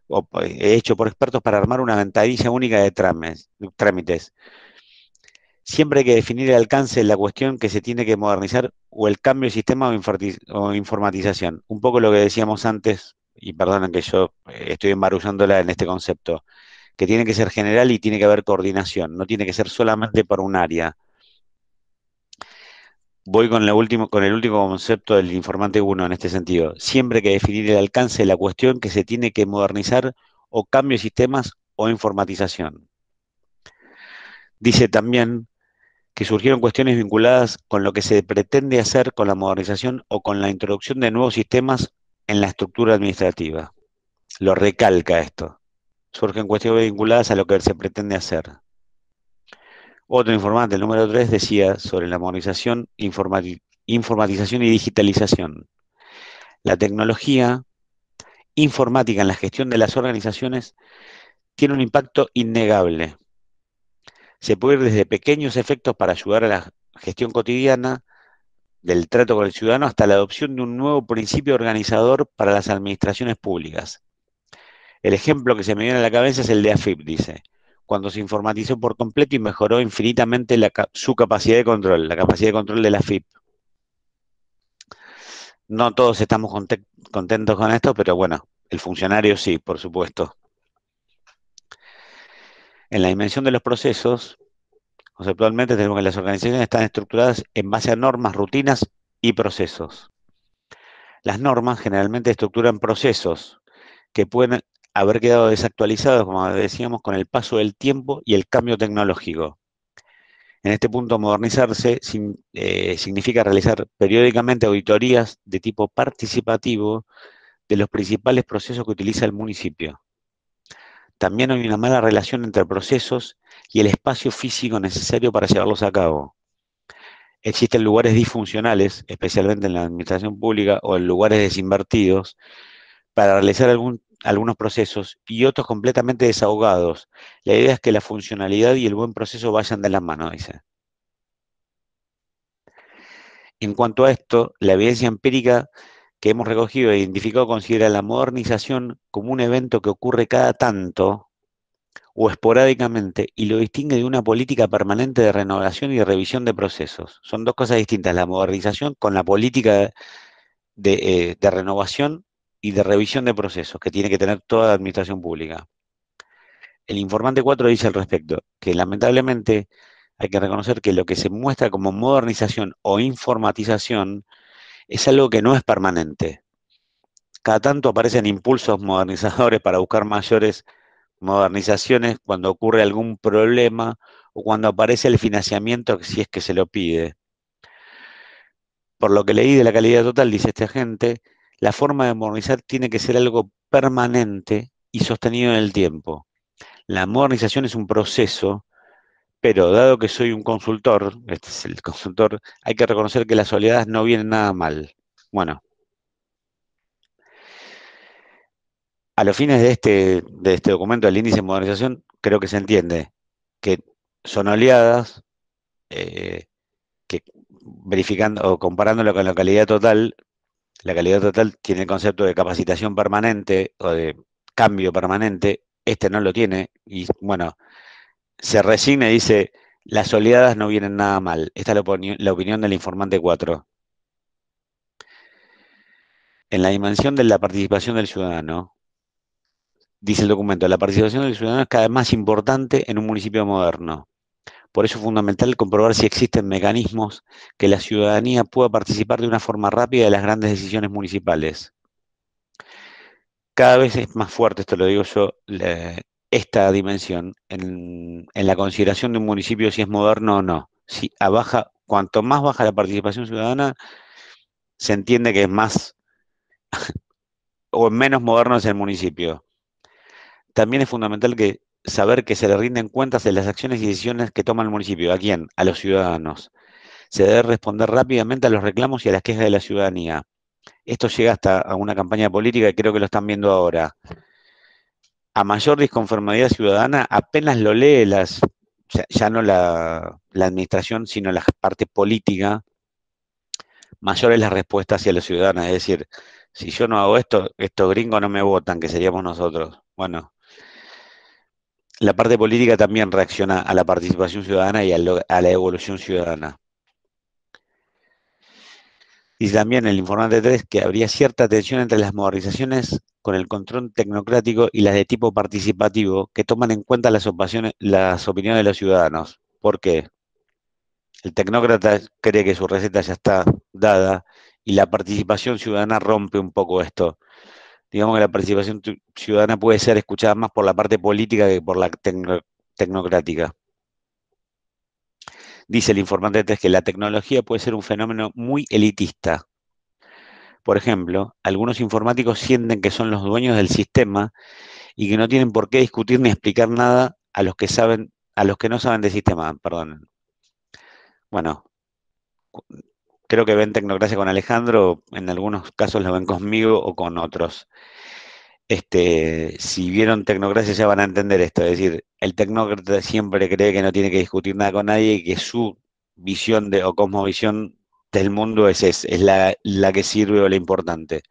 o hecho por expertos para armar una ventanilla única de trámites. Siempre hay que definir el alcance de la cuestión que se tiene que modernizar o el cambio de sistema o informatización. Un poco lo que decíamos antes, y perdonen que yo estoy embarullándola en este concepto, que tiene que ser general y tiene que haber coordinación, no tiene que ser solamente para un área. Voy con el último concepto del informante 1 en este sentido. Siempre hay que definir el alcance de la cuestión que se tiene que modernizar o cambio de sistemas o informatización. Dice también que surgieron cuestiones vinculadas con lo que se pretende hacer con la modernización o con la introducción de nuevos sistemas en la estructura administrativa. Lo recalca esto. Surgen cuestiones vinculadas a lo que se pretende hacer. Otro informante, el número 3, decía sobre la modernización, informatización y digitalización. La tecnología informática en la gestión de las organizaciones tiene un impacto innegable. Se puede ir desde pequeños efectos para ayudar a la gestión cotidiana del trato con el ciudadano hasta la adopción de un nuevo principio organizador para las administraciones públicas. El ejemplo que se me viene a la cabeza es el de AFIP, dice, cuando se informatizó por completo y mejoró infinitamente su capacidad de control, la capacidad de control de la AFIP. No todos estamos contentos con esto, pero bueno, el funcionario sí, por supuesto. En la dimensión de los procesos, conceptualmente tenemos que las organizaciones están estructuradas en base a normas, rutinas y procesos. Las normas generalmente estructuran procesos que pueden haber quedado desactualizados, como decíamos, con el paso del tiempo y el cambio tecnológico. En este punto, modernizarse significa realizar periódicamente auditorías de tipo participativo de los principales procesos que utiliza el municipio. También hay una mala relación entre procesos y el espacio físico necesario para llevarlos a cabo. Existen lugares disfuncionales, especialmente en la administración pública o en lugares desinvertidos, para realizar algunos procesos y otros completamente desahogados. La idea es que la funcionalidad y el buen proceso vayan de la mano, dice. En cuanto a esto, la evidencia empírica que hemos recogido e identificado considera la modernización como un evento que ocurre cada tanto o esporádicamente y lo distingue de una política permanente de renovación y de revisión de procesos. Son dos cosas distintas, la modernización con la política de renovación y de revisión de procesos que tiene que tener toda la administración pública. El informante 4 dice al respecto que lamentablemente hay que reconocer que lo que se muestra como modernización o informatización es algo que no es permanente. Cada tanto aparecen impulsos modernizadores para buscar mayores modernizaciones cuando ocurre algún problema o cuando aparece el financiamiento si es que se lo pide. Por lo que leí de la calidad total, dice este agente, la forma de modernizar tiene que ser algo permanente y sostenido en el tiempo. La modernización es un proceso, pero dado que soy un consultor, este es el consultor, hay que reconocer que las oleadas no vienen nada mal. Bueno, a los fines de este documento del índice de modernización, creo que se entiende que son oleadas, que verificando o comparándolo con la calidad total tiene el concepto de capacitación permanente o de cambio permanente, este no lo tiene, y bueno, se resigna y dice, las oleadas no vienen nada mal. Esta es la opinión del informante 4. En la dimensión de la participación del ciudadano, dice el documento, la participación del ciudadano es cada vez más importante en un municipio moderno. Por eso es fundamental comprobar si existen mecanismos que la ciudadanía pueda participar de una forma rápida de las grandes decisiones municipales. Cada vez es más fuerte, esto lo digo yo, esta dimensión en la consideración de un municipio si es moderno o no. Si cuanto más baja la participación ciudadana, se entiende que es más o menos moderno es el municipio. También es fundamental saber que se le rinden cuentas de las acciones y decisiones que toma el municipio. ¿A quién? A los ciudadanos. Se debe responder rápidamente a los reclamos y a las quejas de la ciudadanía. Esto llega hasta a una campaña política y creo que lo están viendo ahora. A mayor disconformidad ciudadana, apenas lo lee ya no la administración, sino la parte política, mayor es la respuesta hacia los ciudadanos. Es decir, si yo no hago esto, estos gringos no me votan, que seríamos nosotros. Bueno, la parte política también reacciona a la participación ciudadana y a la evolución ciudadana. Dice también el informante 3 que habría cierta tensión entre las modernizaciones con el control tecnocrático y las de tipo participativo que toman en cuenta las opiniones de los ciudadanos. ¿Por qué? El tecnócrata cree que su receta ya está dada y la participación ciudadana rompe un poco esto. Digamos que la participación ciudadana puede ser escuchada más por la parte política que por la tecnocrática. Dice el informante 3 que la tecnología puede ser un fenómeno muy elitista. Por ejemplo, algunos informáticos sienten que son los dueños del sistema y que no tienen por qué discutir ni explicar nada a los que no saben del sistema, perdón. Bueno, creo que ven Tecnocracia con Alejandro, en algunos casos lo ven conmigo o con otros. Si vieron Tecnocracia ya van a entender esto, es decir, el tecnócrata siempre cree que no tiene que discutir nada con nadie y que su visión o cosmovisión del mundo es la que sirve o la importante.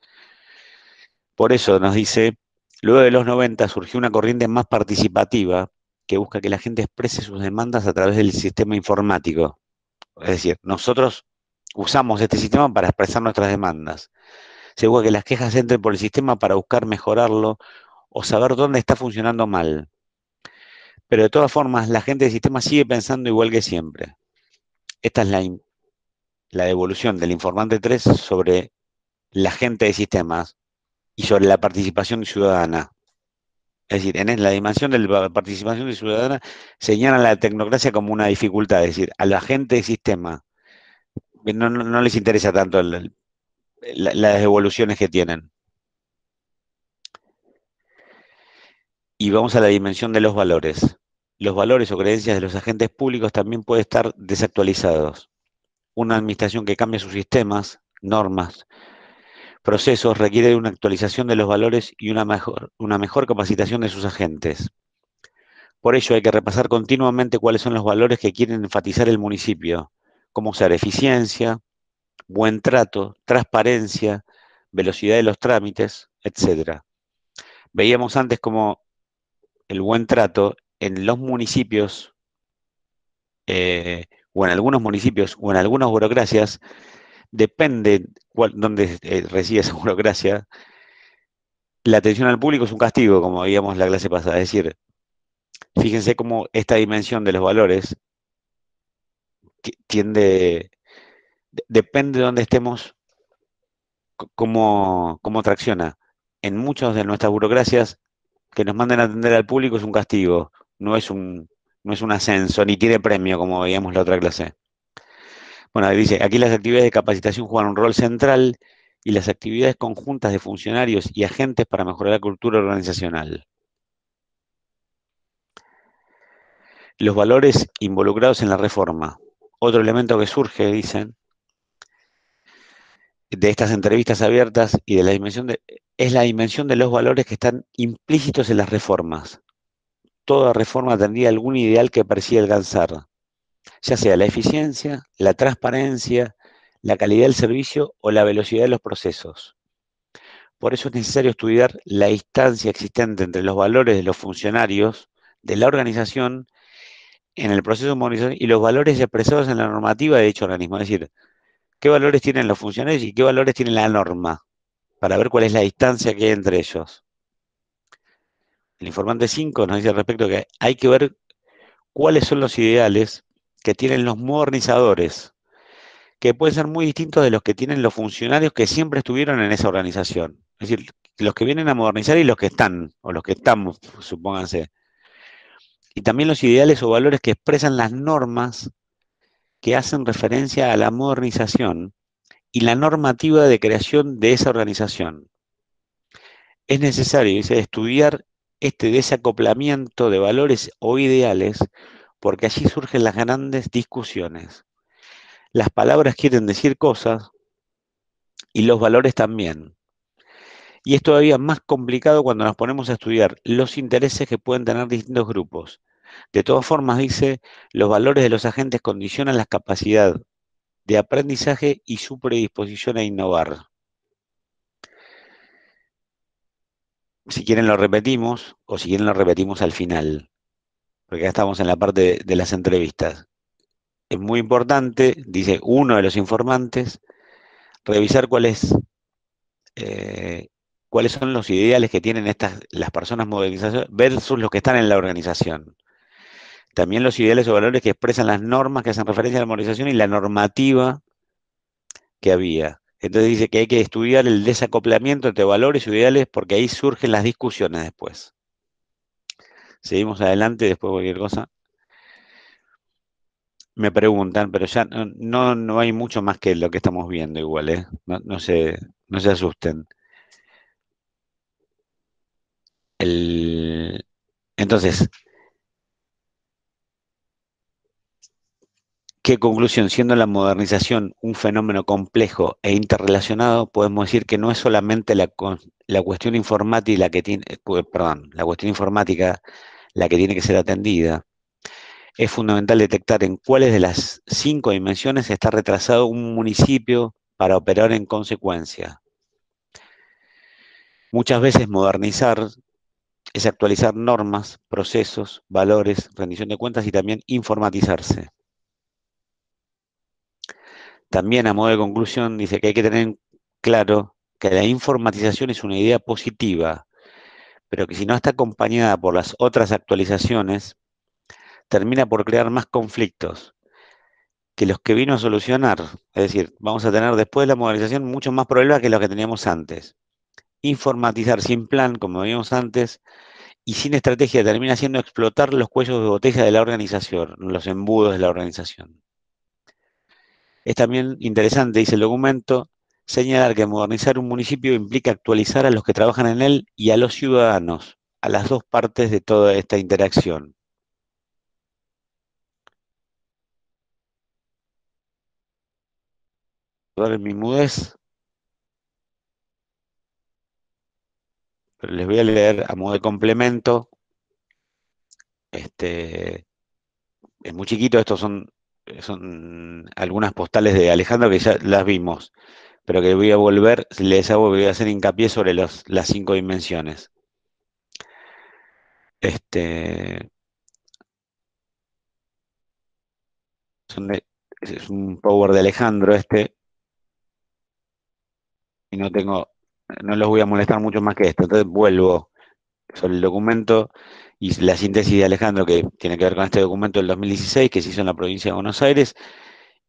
Por eso nos dice, luego de los 90 surgió una corriente más participativa que busca que la gente exprese sus demandas a través del sistema informático. Es decir, nosotros usamos este sistema para expresar nuestras demandas. Se busca que las quejas entren por el sistema para buscar mejorarlo o saber dónde está funcionando mal. Pero de todas formas, la gente del sistema sigue pensando igual que siempre. Esta es la devolución del informante 3 sobre la gente de sistemas y sobre la participación ciudadana. Es decir, en la dimensión de la participación ciudadana señalan la tecnocracia como una dificultad, es decir, a la gente de sistema no les interesa tanto las devoluciones que tienen. Y vamos a la dimensión de los valores. Los valores o creencias de los agentes públicos también pueden estar desactualizados. Una administración que cambia sus sistemas, normas, procesos requiere de una actualización de los valores y una mejor capacitación de sus agentes. Por ello hay que repasar continuamente cuáles son los valores que quieren enfatizar el municipio, como ser eficiencia, buen trato, transparencia, velocidad de los trámites, etc. Veíamos antes como el buen trato en los municipios, o en algunos municipios, o en algunas burocracias, depende dónde reside esa burocracia. La atención al público es un castigo, como veíamos en la clase pasada. Es decir, fíjense cómo esta dimensión de los valores depende de dónde estemos, cómo tracciona. En muchas de nuestras burocracias, que nos manden a atender al público es un castigo, no es un ascenso, ni tiene premio, como veíamos en la otra clase. Bueno, dice, aquí las actividades de capacitación juegan un rol central y las actividades conjuntas de funcionarios y agentes para mejorar la cultura organizacional. Los valores involucrados en la reforma. Otro elemento que surge, dicen, de estas entrevistas abiertas y de la dimensión es la dimensión de los valores que están implícitos en las reformas. Toda reforma tendría algún ideal que persigue alcanzar, ya sea la eficiencia, la transparencia, la calidad del servicio o la velocidad de los procesos. Por eso es necesario estudiar la distancia existente entre los valores de los funcionarios de la organización en el proceso de movilización y los valores expresados en la normativa de dicho organismo. Es decir, qué valores tienen los funcionarios y qué valores tiene la norma, para ver cuál es la distancia que hay entre ellos. El informante 5 nos dice al respecto que hay que ver cuáles son los ideales que tienen los modernizadores, que pueden ser muy distintos de los que tienen los funcionarios que siempre estuvieron en esa organización. Es decir, los que vienen a modernizar y los que están, o los que estamos, supónganse. Y también los ideales o valores que expresan las normas que hacen referencia a la modernización y la normativa de creación de esa organización. Es necesario, dice, estudiar este desacoplamiento de valores o ideales porque allí surgen las grandes discusiones. Las palabras quieren decir cosas y los valores también. Y es todavía más complicado cuando nos ponemos a estudiar los intereses que pueden tener distintos grupos. De todas formas, dice, los valores de los agentes condicionan la capacidad de aprendizaje y su predisposición a innovar. Si quieren lo repetimos, o si quieren lo repetimos al final, porque ya estamos en la parte de las entrevistas. Es muy importante, dice uno de los informantes, revisar cuáles son los ideales que tienen las personas modernizadas versus los que están en la organización. También los ideales o valores que expresan las normas que hacen referencia a la modernización y la normativa que había. Entonces dice que hay que estudiar el desacoplamiento entre valores y ideales porque ahí surgen las discusiones después. Seguimos adelante, después cualquier cosa. Me preguntan, pero ya no hay mucho más que lo que estamos viendo igual, ¿eh? No se asusten. Entonces, ¿qué conclusión? Siendo la modernización un fenómeno complejo e interrelacionado, podemos decir que no es solamente la cuestión informática la que tiene, la cuestión informática la que tiene que ser atendida. Es fundamental detectar en cuáles de las 5 dimensiones está retrasado un municipio para operar en consecuencia. Muchas veces modernizar es actualizar normas, procesos, valores, rendición de cuentas y también informatizarse. También a modo de conclusión dice que hay que tener claro que la informatización es una idea positiva, pero que si no está acompañada por las otras actualizaciones, termina por crear más conflictos que los que vino a solucionar. Es decir, vamos a tener después de la modernización muchos más problemas que los que teníamos antes. Informatizar sin plan, como veíamos antes, y sin estrategia termina siendo explotar los cuellos de botella de la organización, los embudos de la organización. Es también interesante, dice el documento, señalar que modernizar un municipio implica actualizar a los que trabajan en él y a los ciudadanos, a las dos partes de toda esta interacción. Ver mi mudez, pero les voy a leer a modo de complemento. Es muy chiquito, estos son algunas postales de Alejandro que ya las vimos, pero que voy a volver, voy a hacer hincapié sobre las 5 dimensiones. Es un power de Alejandro y no los voy a molestar mucho más que esto. Entonces vuelvo sobre el documento y la síntesis de Alejandro, que tiene que ver con este documento del 2016, que se hizo en la provincia de Buenos Aires,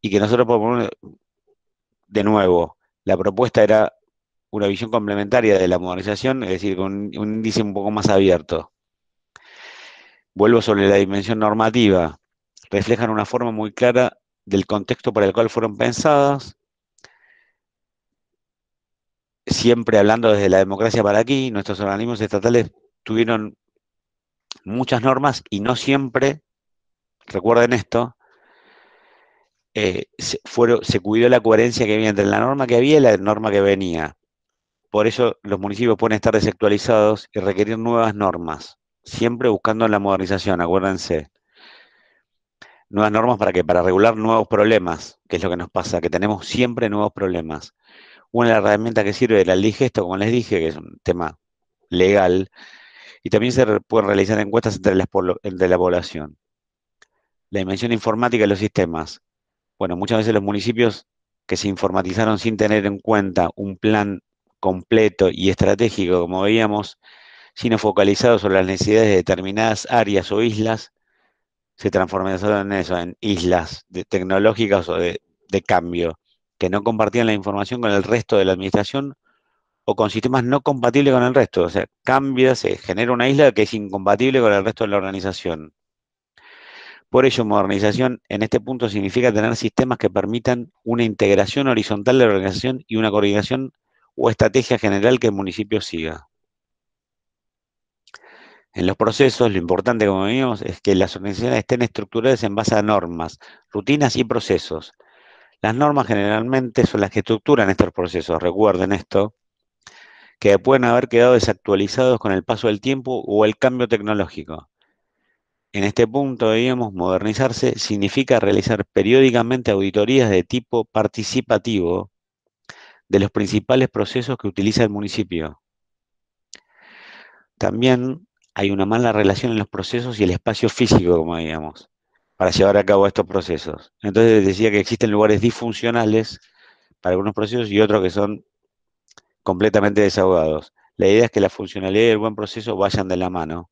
y que nosotros proponemos, de nuevo, la propuesta era una visión complementaria de la modernización, es decir, con un índice un poco más abierto. Vuelvo sobre la dimensión normativa. Reflejan una forma muy clara del contexto para el cual fueron pensadas, siempre hablando desde la democracia para aquí. Nuestros organismos estatales tuvieron muchas normas y no siempre, recuerden esto, se cuidó la coherencia que había entre la norma que había y la norma que venía. Por eso los municipios pueden estar desactualizados y requerir nuevas normas, siempre buscando la modernización, acuérdense. Nuevas normas para qué, para regular nuevos problemas, que es lo que nos pasa, que tenemos siempre nuevos problemas. Una de las herramientas que sirve de la ley Gesto, como les dije, que es un tema legal, y también se pueden realizar encuestas entre la población. La dimensión informática de los sistemas. Bueno, muchas veces los municipios que se informatizaron sin tener en cuenta un plan completo y estratégico, como veíamos, sino focalizado sobre las necesidades de determinadas áreas o islas, se transformaron en eso, en islas tecnológicas o de cambio, que no compartían la información con el resto de la administración o con sistemas no compatibles con el resto. O sea, se genera una isla que es incompatible con el resto de la organización. Por ello, modernización en este punto significa tener sistemas que permitan una integración horizontal de la organización y una coordinación o estrategia general que el municipio siga. En los procesos, lo importante, como vimos, es que las organizaciones estén estructuradas en base a normas, rutinas y procesos. Las normas generalmente son las que estructuran estos procesos, recuerden esto, que pueden haber quedado desactualizados con el paso del tiempo o el cambio tecnológico. En este punto, debíamos modernizarse significa realizar periódicamente auditorías de tipo participativo de los principales procesos que utiliza el municipio. También hay una mala relación en los procesos y el espacio físico, como digamos, para llevar a cabo estos procesos. Entonces decía que existen lugares disfuncionales para algunos procesos y otros que son completamente desahogados. La idea es que la funcionalidad y el buen proceso vayan de la mano.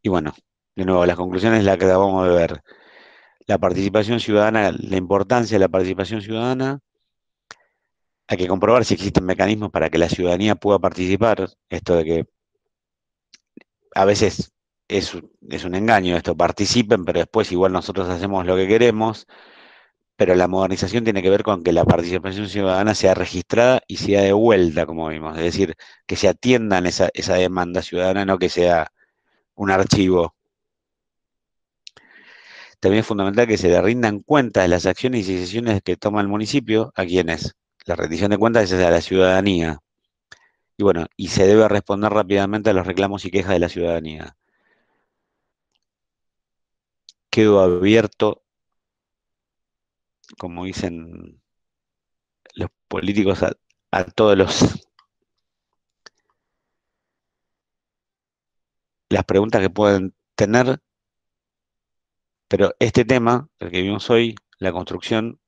Y bueno, de nuevo, las conclusiones las que acabamos de ver. La participación ciudadana, la importancia de la participación ciudadana. Hay que comprobar si existen mecanismos para que la ciudadanía pueda participar. Esto de que a veces es un engaño esto, participen, pero después igual nosotros hacemos lo que queremos. Pero la modernización tiene que ver con que la participación ciudadana sea registrada y sea devuelta, como vimos. Es decir, que se atiendan esa demanda ciudadana, no que sea un archivo. También es fundamental que se le rindan cuentas de las acciones y decisiones que toma el municipio. ¿A quiénes? La rendición de cuentas es a la ciudadanía. Y bueno, y se debe responder rápidamente a los reclamos y quejas de la ciudadanía. Quedo abierto, como dicen los políticos, a todos las preguntas que pueden tener, pero este tema, el que vimos hoy, la construcción,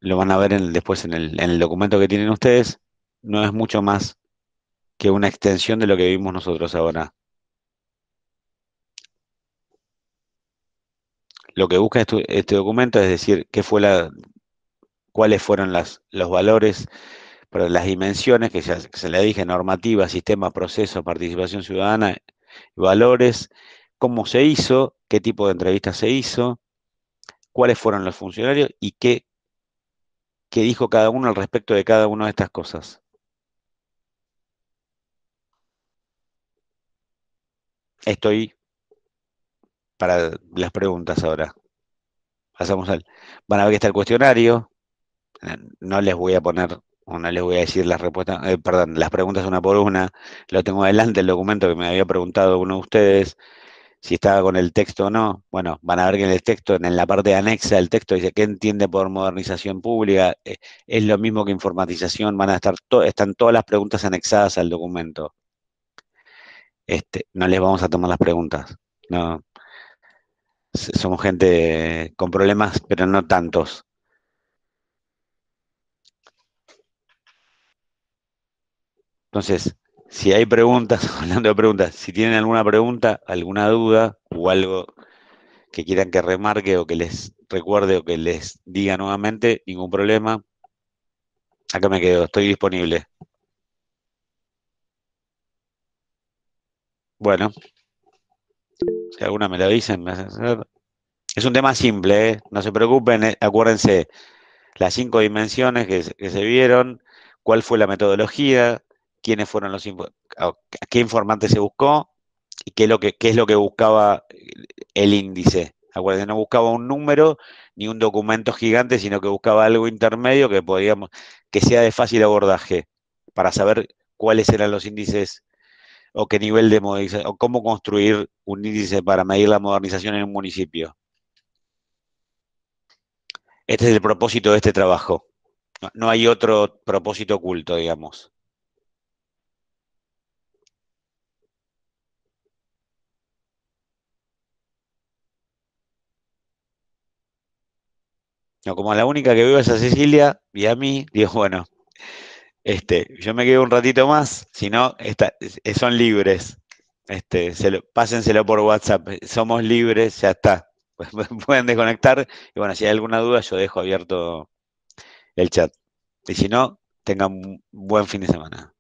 lo van a ver después en el documento que tienen ustedes, no es mucho más que una extensión de lo que vimos nosotros ahora. Lo que busca este documento es decir, cuáles fueron los valores para las dimensiones, que ya que se le dije, normativa, sistema, proceso, participación ciudadana, valores, cómo se hizo, qué tipo de entrevistas se hizo, cuáles fueron los funcionarios y qué dijo cada uno al respecto de cada una de estas cosas. Estoy para las preguntas ahora. Van a ver que está el cuestionario. No les voy a poner, o no les voy a decir las respuestas, perdón, las preguntas una por una. Lo tengo adelante, el documento que me había preguntado uno de ustedes, si estaba con el texto o no. Bueno, van a ver que en el texto, en la parte anexa del texto, dice ¿qué entiende por modernización pública? Es lo mismo que informatización, están todas las preguntas anexadas al documento. No les vamos a tomar las preguntas. No, somos gente con problemas, pero no tantos. Entonces, si hay preguntas, hablando de preguntas, si tienen alguna pregunta, alguna duda o algo que quieran que remarque o que les recuerde o que les diga nuevamente, ningún problema. Acá me quedo, estoy disponible. Bueno, si alguna me la dicen, me hacen saber. Es un tema simple, ¿eh? No se preocupen, acuérdense, las 5 dimensiones que se vieron, cuál fue la metodología, quiénes fueron qué informante se buscó y qué es lo que buscaba el índice. Acuérdense, no buscaba un número ni un documento gigante, sino que buscaba algo intermedio que sea de fácil abordaje para saber cuáles eran los índices o qué nivel de modernización, o cómo construir un índice para medir la modernización en un municipio. Este es el propósito de este trabajo. No hay otro propósito oculto, digamos. No, como la única que veo es a Cecilia y a mí, digo, bueno, yo me quedo un ratito más, si no, son libres. Pásenselo por WhatsApp, somos libres, ya está. Pueden desconectar y bueno, si hay alguna duda, yo dejo abierto el chat. Y si no, tengan un buen fin de semana.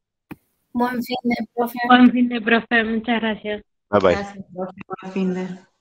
Buen fin de, profe. Buen fin de, profe. Muchas gracias. Bye bye. Gracias, profe. Buen fin de.